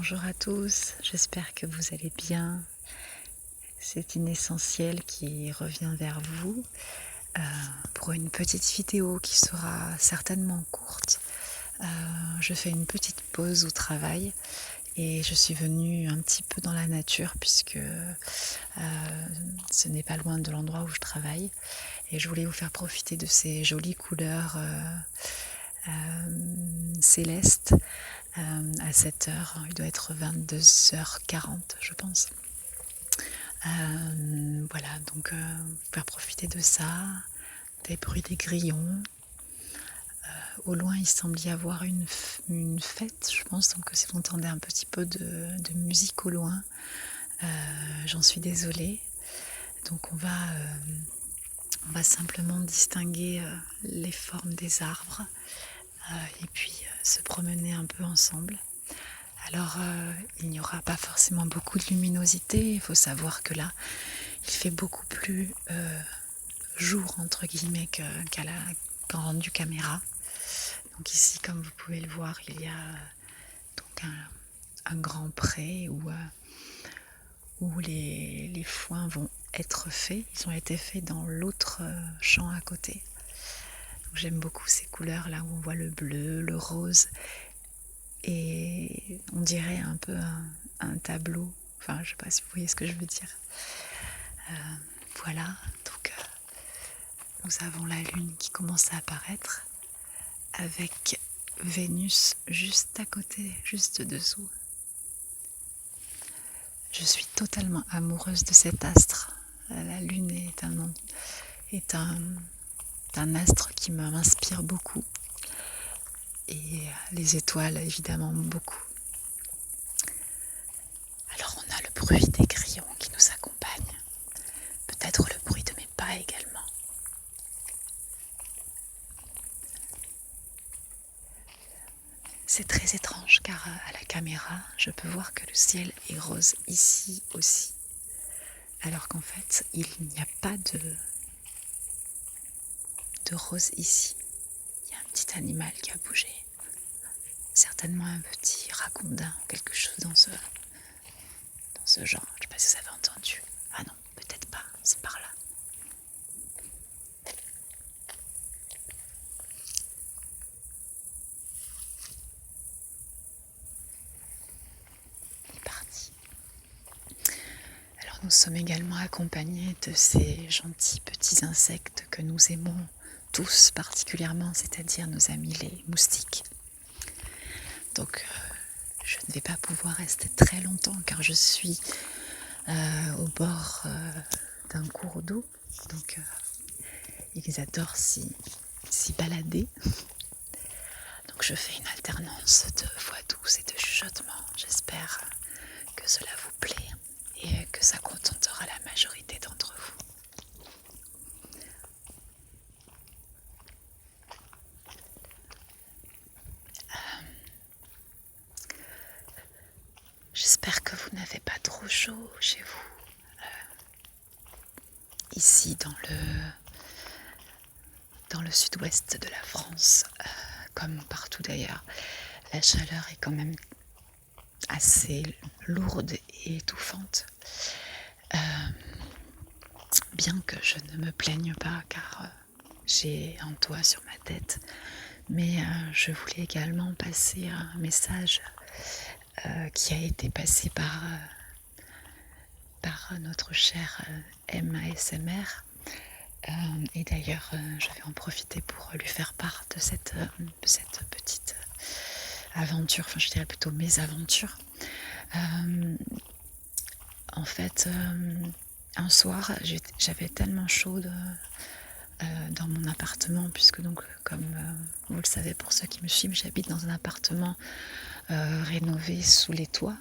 Bonjour à tous, j'espère que vous allez bien. C'est Inessentiel qui revient vers vous euh, pour une petite vidéo qui sera certainement courte. Je fais une petite pause au travail et je suis venue un petit peu dans la nature puisque ce n'est pas loin de l'endroit où je travaille et je voulais vous faire profiter de ces jolies couleurs célestes à 7 heures. Il doit être 22h40 je pense. Voilà, donc faire profiter de ça, des bruits des grillons. Au loin, il semble y avoir une fête, je pense, donc si vous entendez un petit peu de musique au loin, j'en suis désolée. Donc on va simplement distinguer les formes des arbres et puis se promener un peu ensemble. Alors, il n'y aura pas forcément beaucoup de luminosité. Il faut savoir que là, il fait beaucoup plus jour, entre guillemets, qu'en rendu caméra. Donc ici, comme vous pouvez le voir, il y a donc un grand pré où les foins vont être faits. Ils ont été faits dans l'autre champ à côté. Donc j'aime beaucoup ces couleurs là où on voit le bleu, le rose. Et on dirait un peu un tableau. Enfin, je ne sais pas si vous voyez ce que je veux dire. Voilà, donc nous avons la lune qui commence à apparaître avec Vénus juste à côté, juste dessous. Je suis totalement amoureuse de cet astre. La lune est un astre qui m'inspire beaucoup. Et les étoiles, évidemment, beaucoup. Alors on a le bruit des grillons qui nous accompagne. Peut-être le bruit de mes pas également. C'est très étrange car à la caméra, je peux voir que le ciel est rose ici aussi. Alors qu'en fait, il n'y a pas de rose ici. Il y a un petit animal qui a bougé. Certainement un petit ragondin, quelque chose dans ce genre. Je ne sais pas si vous avez entendu. Ah non, peut-être pas, c'est par là. Il est parti. Alors nous sommes également accompagnés de ces gentils petits insectes que nous aimons tous particulièrement, c'est-à-dire nos amis les moustiques. Donc je ne vais pas pouvoir rester très longtemps car je suis au bord d'un cours d'eau. Donc ils adorent s'y balader. Donc je fais une alternance de voix douce et de chuchotements. J'espère que cela vous plaît et que ça contentera la majorité d'entre vous. J'espère que vous n'avez pas trop chaud chez vous. Ici dans le sud-ouest de la France, comme partout d'ailleurs, la chaleur est quand même assez lourde et étouffante. Bien que je ne me plaigne pas car j'ai un toit sur ma tête, mais je voulais également passer un message qui a été passé par notre cher MASMR. Et d'ailleurs, je vais en profiter pour lui faire part de cette petite aventure, enfin je dirais plutôt mes aventures. En fait, un soir, j'avais tellement chaud dans mon appartement, puisque donc, comme vous le savez pour ceux qui me suivent, j'habite dans un appartement rénové sous les toits,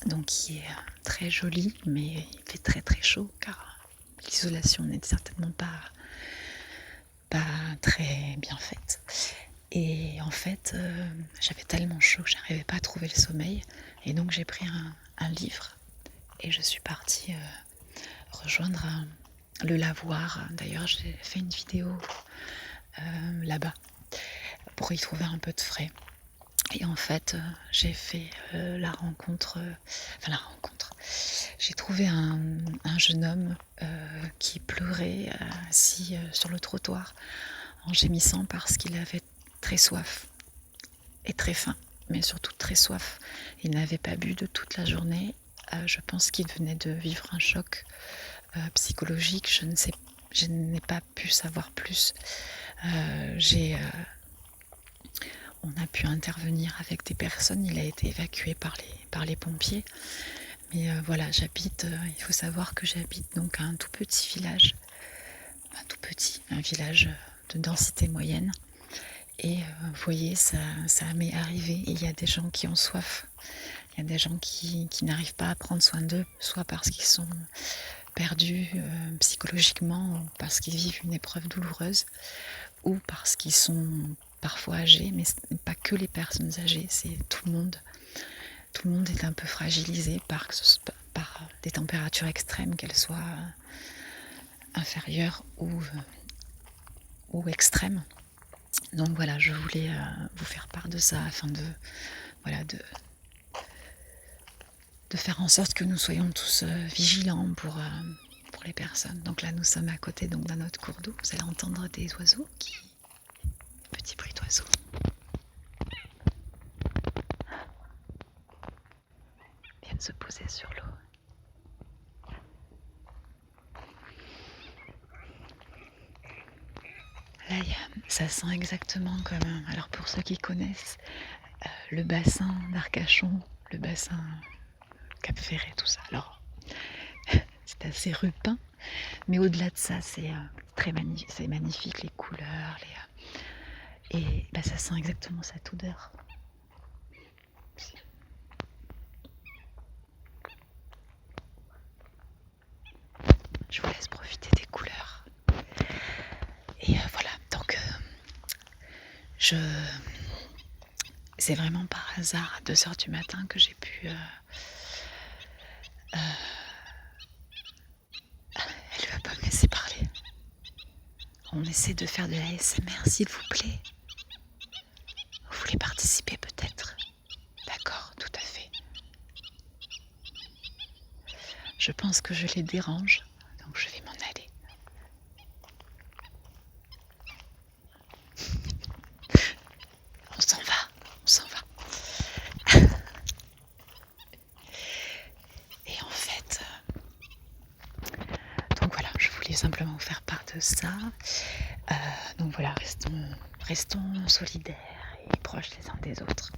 donc qui est très joli, mais il fait très très chaud, car l'isolation n'est certainement pas très bien faite. Et en fait, j'avais tellement chaud que j'arrivais pas à trouver le sommeil, et donc j'ai pris un livre, et je suis partie rejoindre le lavoir. D'ailleurs, j'ai fait une vidéo là-bas pour y trouver un peu de frais. Et en fait, j'ai fait la rencontre, j'ai trouvé un jeune homme qui pleurait assis sur le trottoir en gémissant parce qu'il avait très soif et très faim, mais surtout très soif. Il n'avait pas bu de toute la journée. Je pense qu'il venait de vivre un choc psychologique. Je n'ai pas pu savoir plus. On a pu intervenir avec des personnes. Il a été évacué par les pompiers. Mais voilà, il faut savoir que j'habite donc à un tout petit village. Un village de densité moyenne. Et vous voyez, ça m'est arrivé. Il y a des gens qui ont soif. Il y a des gens qui n'arrivent pas à prendre soin d'eux, soit parce qu'ils sont perdus psychologiquement, ou parce qu'ils vivent une épreuve douloureuse, ou parce qu'ils sont parfois âgés, mais ce n'est pas que les personnes âgées, c'est tout le monde. Tout le monde est un peu fragilisé par des températures extrêmes, qu'elles soient inférieures ou extrêmes. Donc voilà, je voulais vous faire part de ça afin de faire en sorte que nous soyons tous vigilants pour les personnes. Donc là, nous sommes à côté d'un autre cours d'eau. Vous allez entendre des oiseaux petits bruits d'oiseaux. Viennent se poser sur l'eau. Là, ça sent exactement comme... Alors pour ceux qui connaissent le bassin d'Arcachon, le bassin Cap-Ferré, tout ça. Alors, c'est assez rupin, mais au-delà de ça, c'est très magnifique. C'est magnifique, les couleurs, et ça sent exactement cette odeur. Je vous laisse profiter des couleurs. Et voilà, donc c'est vraiment par hasard à 2h du matin que j'ai pu... Elle ne va pas me laisser parler. On essaie de faire de la ASMR, s'il vous plaît. Vous voulez participer peut-être? D'accord, tout à fait. Je pense que je les dérange, donc je vais m'en aller. On s'en va. Et en fait, donc voilà, je voulais simplement vous faire part de ça. Donc voilà, restons solidaires et proches les uns des autres.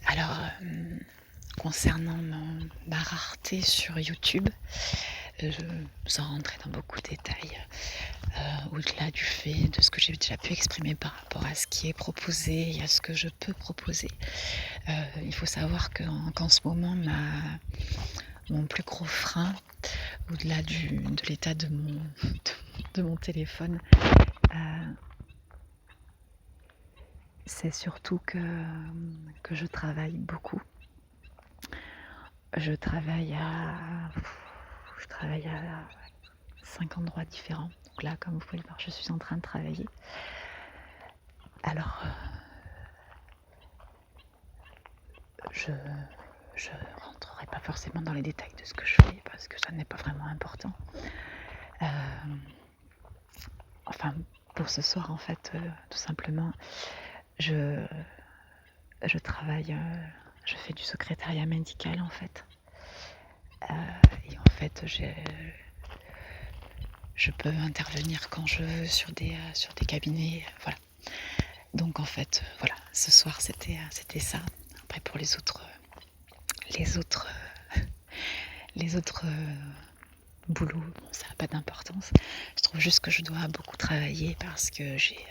Alors, concernant ma rareté sur YouTube, sans rentrer dans beaucoup de détails, au-delà du fait de ce que j'ai déjà pu exprimer par rapport à ce qui est proposé et à ce que je peux proposer, il faut savoir qu'en ce moment, mon plus gros frein, au-delà de l'état de mon téléphone, c'est surtout que je travaille beaucoup. Je travaille à 5 endroits différents. Donc là, comme vous pouvez le voir, je suis en train de travailler. Alors, je rentrerai pas forcément dans les détails de ce que je fais parce que ça n'est pas vraiment important. Enfin, pour ce soir, en fait, tout simplement, je travaille, je fais du secrétariat médical, en fait. Et en fait, je peux intervenir quand je veux sur des cabinets, voilà. Donc en fait, voilà, ce soir c'était ça. Après pour les autres boulots, bon, ça n'a pas d'importance. Je trouve juste que je dois beaucoup travailler parce que j'ai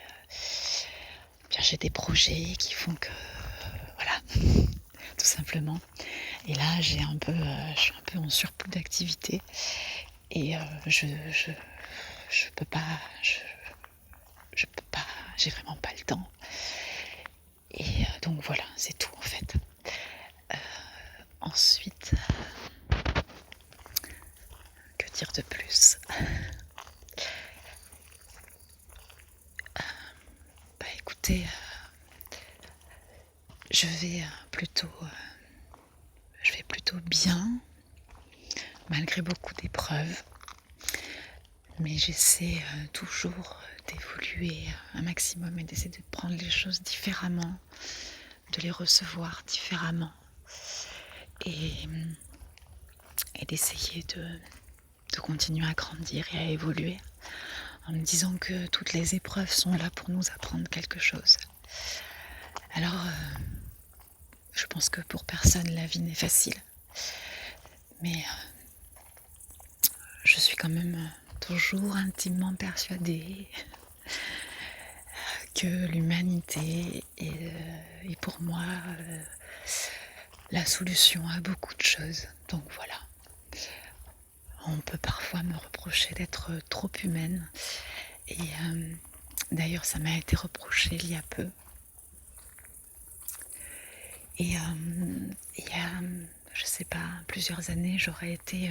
des projets qui font que voilà, tout simplement. Et là, je suis un peu en surplus d'activité et je peux pas, j'ai vraiment pas le temps. Et donc voilà, c'est tout en fait. Ensuite, que dire de plus? Écoutez, je vais plutôt bien, malgré beaucoup d'épreuves. Mais j'essaie toujours d'évoluer un maximum et d'essayer de prendre les choses différemment, de les recevoir différemment et d'essayer de continuer à grandir et à évoluer en me disant que toutes les épreuves sont là pour nous apprendre quelque chose. Alors, je pense que pour personne la vie n'est facile, mais je suis quand même toujours intimement persuadée que l'humanité est pour moi la solution à beaucoup de choses. Donc voilà. On peut parfois me reprocher d'être trop humaine. Et d'ailleurs, ça m'a été reproché il y a peu. Et il y a, je sais pas, plusieurs années, j'aurais été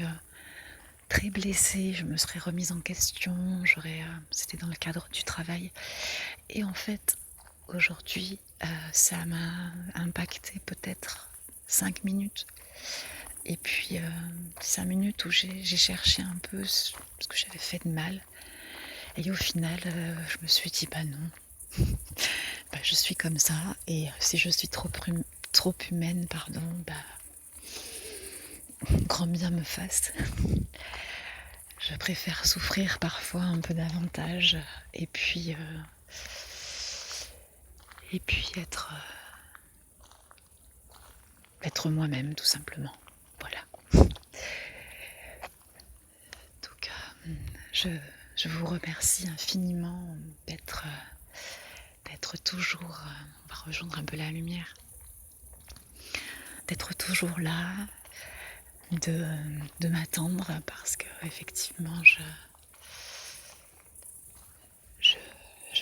très blessée. Je me serais remise en question. C'était dans le cadre du travail. Et en fait, aujourd'hui, ça m'a impacté peut-être 5 minutes. Et puis 5 minutes où j'ai cherché un peu ce que j'avais fait de mal. Et au final, je me suis dit, bah non, je suis comme ça. Et si je suis trop humaine, grand bien me fasse. Je préfère souffrir parfois un peu davantage. Et puis être moi-même, tout simplement. Voilà. Donc, je vous remercie infiniment d'être toujours, on va rejoindre un peu la lumière, d'être toujours là, de m'attendre, parce que effectivement je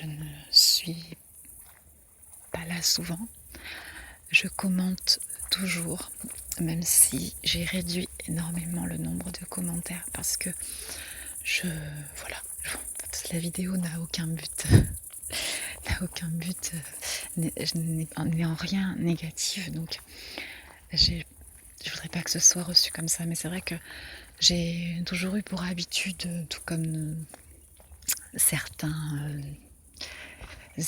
ne suis pas là souvent. Je commente toujours, même si j'ai réduit énormément le nombre de commentaires, parce que la vidéo n'a aucun but. N'est en rien négatif, donc je voudrais pas que ce soit reçu comme ça, mais c'est vrai que j'ai toujours eu pour habitude, tout comme certains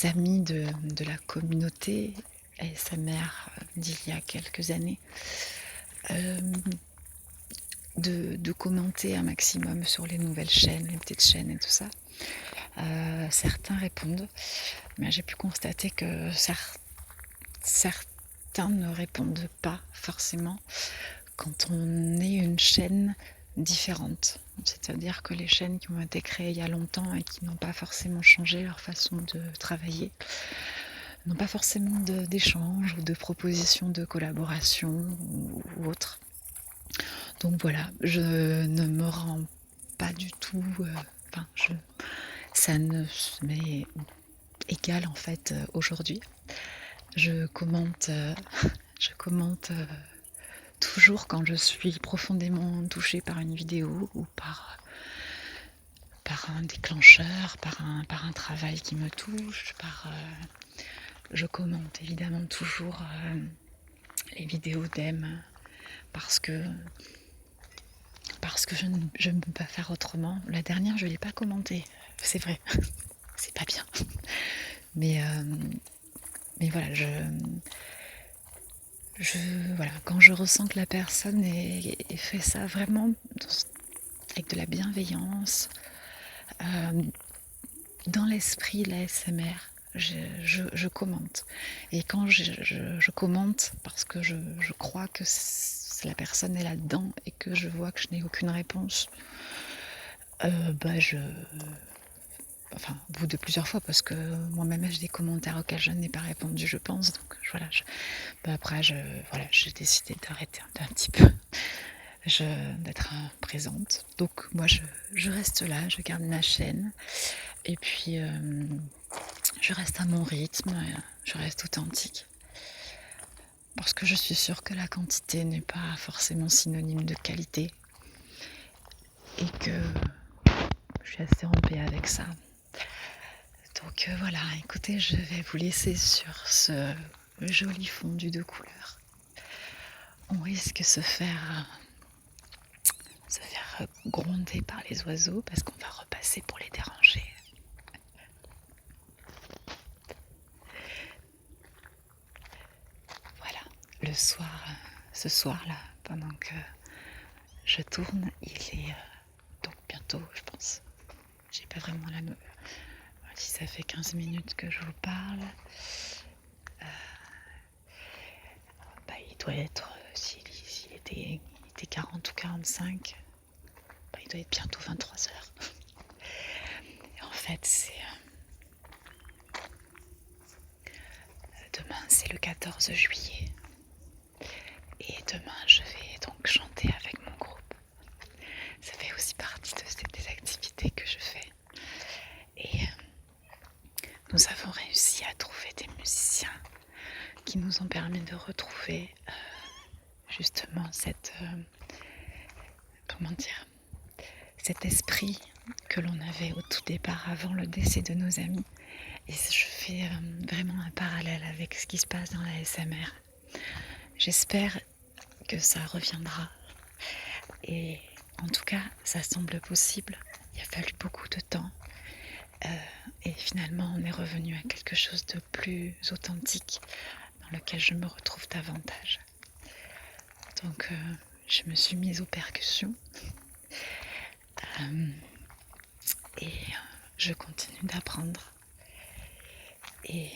amis de la communauté ASMR d'il y a quelques années, de commenter un maximum sur les nouvelles chaînes, les petites chaînes et tout ça. Certains répondent, mais j'ai pu constater que certains ne répondent pas forcément quand on est une chaîne différente. C'est-à-dire que les chaînes qui ont été créées il y a longtemps et qui n'ont pas forcément changé leur façon de travailler, n'ont pas forcément d'échanges ou de propositions de collaboration ou autre. Donc voilà, je ne me rends pas du tout... ça ne m'est égal en fait aujourd'hui. Je commente toujours quand je suis profondément touchée par une vidéo ou par un déclencheur, par un travail qui me touche, je commente évidemment toujours les vidéos d'Em parce que je ne peux pas faire autrement. La dernière, je ne l'ai pas commentée, c'est vrai, c'est pas bien. Mais voilà, quand je ressens que la personne fait ça vraiment avec de la bienveillance, dans l'esprit de la SMR, je commente. Et quand je commente, parce que je crois que la personne est là-dedans et que je vois que je n'ai aucune réponse, au bout de plusieurs fois, parce que moi-même j'ai des commentaires auxquels je n'ai pas répondu, je pense. Donc après j'ai décidé d'arrêter un petit peu, d'être présente. Donc moi je reste là, je garde ma chaîne et puis je reste à mon rythme, je reste authentique. Parce que je suis sûre que la quantité n'est pas forcément synonyme de qualité et que je suis assez en paix avec ça. Donc voilà, écoutez, je vais vous laisser sur ce joli fondu de couleurs. On risque de se faire gronder par les oiseaux parce qu'on va repasser pour les déranger. Voilà, ce soir-là, pendant que je tourne, il est donc bientôt, je pense. J'ai pas vraiment la nouvelle. Si ça fait 15 minutes que je vous parle, il doit être, s'il était 40 ou 45, il doit être bientôt 23 heures. Et en fait, demain, c'est le 14 juillet. Et demain, je vais donc chanter avec mon groupe. Ça fait aussi partie des activités que je fais. Et nous avons réussi à trouver des musiciens qui nous ont permis de retrouver justement cet esprit que l'on avait au tout départ avant le décès de nos amis. Et je fais vraiment un parallèle avec ce qui se passe dans la ASMR. J'espère que ça reviendra. Et en tout cas, ça semble possible. Il a fallu beaucoup de temps. Et finalement, on est revenu à quelque chose de plus authentique dans lequel je me retrouve davantage. Donc, je me suis mise aux percussions. Et je continue d'apprendre. Et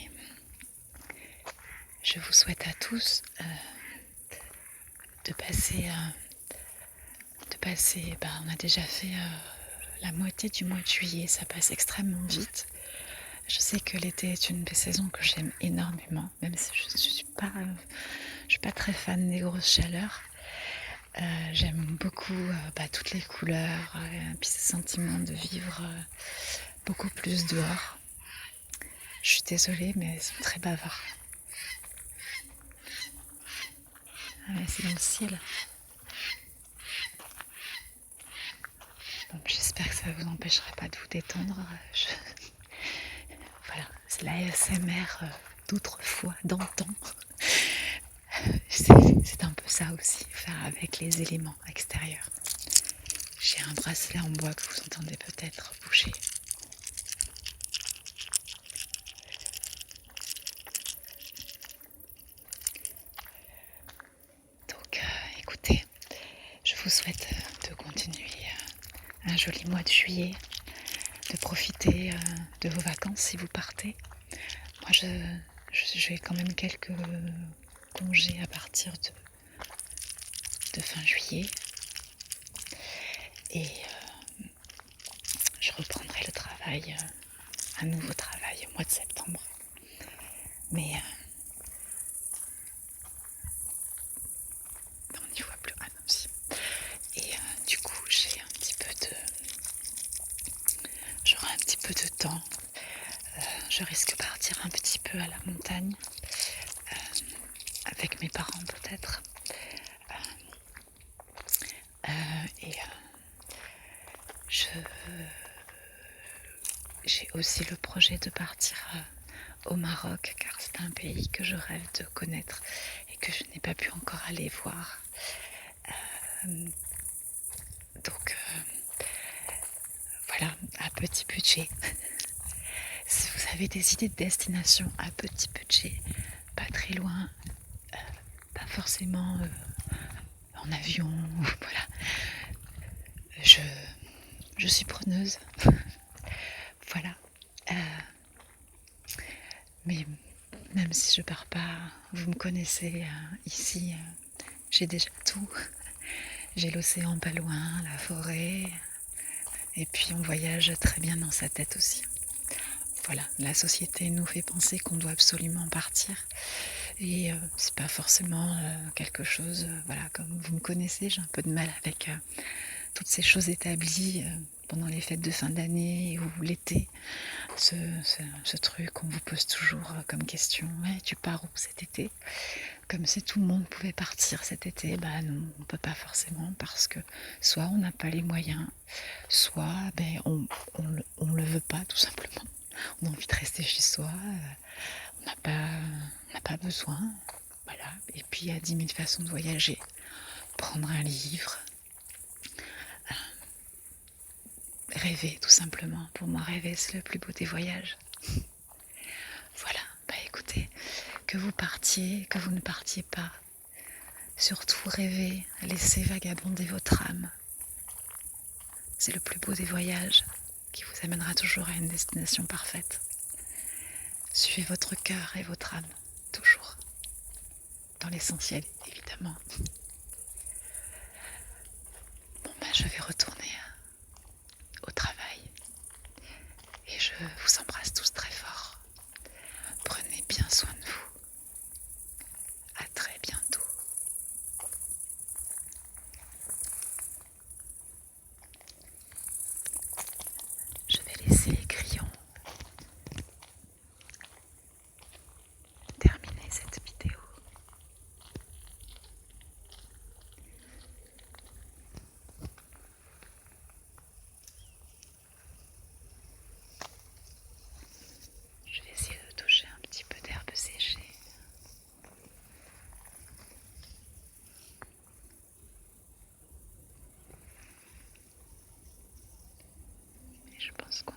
je vous souhaite à tous de passer. On a déjà fait la moitié du mois de juillet, ça passe extrêmement vite. Je sais que l'été est une des saisons que j'aime énormément, même si je ne suis pas très fan des grosses chaleurs. J'aime beaucoup toutes les couleurs, et puis ce sentiment de vivre beaucoup plus dehors. Je suis désolée, mais ils sont très bavards. C'est dans le ciel. Bon, j'espère que ça ne vous empêchera pas de vous détendre. Voilà, c'est la ASMR d'autrefois, d'antan. C'est un peu ça aussi, faire avec les éléments extérieurs. J'ai un bracelet en bois que vous entendez peut-être bouger. Donc, écoutez, je vous souhaite de continuer un joli mois de juillet, de profiter de vos vacances si vous partez. Moi, j'ai quand même quelques congés à partir de fin juillet. Et je reprendrai le travail, un nouveau travail au mois de septembre. Mais on n'y voit plus. Ah non, si. Et du coup, j'aurai un petit peu de temps. Je risque de partir un petit peu à la montagne, avec mes parents peut-être. Et j'ai aussi le projet de partir au Maroc, car c'est un pays que je rêve de connaître et que je n'ai pas pu encore aller voir. Donc voilà, à petit budget. Si vous avez des idées de destination à petit budget, pas très loin, pas forcément en avion, voilà. Je suis preneuse. Voilà. Mais même si je pars pas, vous me connaissez ici, j'ai déjà tout. J'ai l'océan pas loin, la forêt, et puis on voyage très bien dans sa tête aussi. Voilà, la société nous fait penser qu'on doit absolument partir, et c'est pas forcément quelque chose, voilà, comme vous me connaissez, j'ai un peu de mal avec toutes ces choses établies pendant les fêtes de fin d'année ou l'été, ce truc qu'on vous pose toujours comme question, ouais, tu pars où cet été? Comme si tout le monde pouvait partir cet été. Bah non, on peut pas forcément, parce que soit on n'a pas les moyens, soit on le veut pas tout simplement. On a envie de rester chez soi, on n'a pas On n'a pas besoin. Voilà. Et puis il y a 10 000 façons de voyager. Prendre un livre, rêver tout simplement. Pour moi, rêver, c'est le plus beau des voyages. Voilà, écoutez, que vous partiez, que vous ne partiez pas, surtout rêvez, laissez vagabonder votre âme. C'est le plus beau des voyages qui vous amènera toujours à une destination parfaite. Suivez votre cœur et votre âme, toujours. Dans l'essentiel, évidemment. Bon, je vais retourner au travail. Et je vous embrasse tous très fort. Prenez bien soin de vous. À très bientôt. Je vais laisser les grillons terminer cette vidéo. Je vais essayer de toucher un petit peu d'herbe séchée. Et je pense qu'on